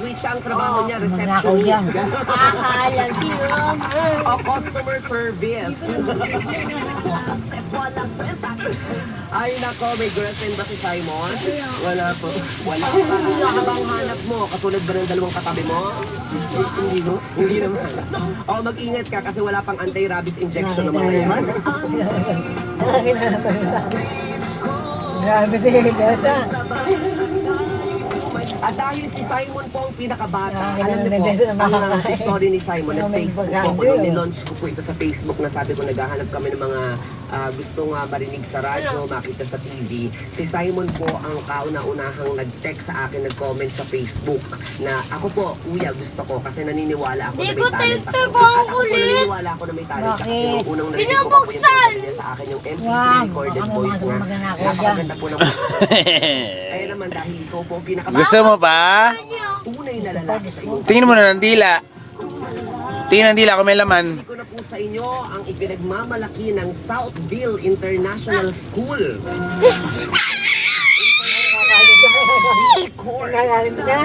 graduate siya, ang trabaho niya, Manakaw dyan. receptionist. Akala siya. O customer service. Walang kwenta. Ay nako, may girlfriend ba si Simon? Wala po. Wala pa. Ano ka bang hanap mo? Katulad ba ng dalawang katabi mo? Hindi mo? Hindi naman. O mag-ingat ka kasi wala pang anti-rabies injection ng mga yan. Grabe si Desa. At dahil si Simon po ang pinakabata, Ah, alam niyo po, ganun na ang story ni Simon, Ano, may nag-Facebook bagay. po ako, nung nilaunch ko po ito sa Facebook na sabi ko naghahanap kami ng mga gustong marinig sa radyo, makita sa TV. Si Simon po ang kauna-unahang nag-text sa akin, nag-comment sa Facebook na ako po, kuya, gusto ko kasi naniniwala ako na Di may ko talent ako. tinto, At ako po kulit. naniniwala ako na may talent ako. Bakit? Yung unang narinig ko po po yung Binubuksan. binigay niya sa akin yung MP3 Wow, recorded baka voice naman na magnanakaw dyan. napakaganda po ng Kaya naman dahil ikaw po ang pinakabata. Gusto mo pa? Tunay na lalaki sa iyo. Tingin mo na ng dila. Tingin ng dila kung may laman. Hindi ko na po sa inyo ang ipinagmamalaki ng Southville International School. Nagalit na.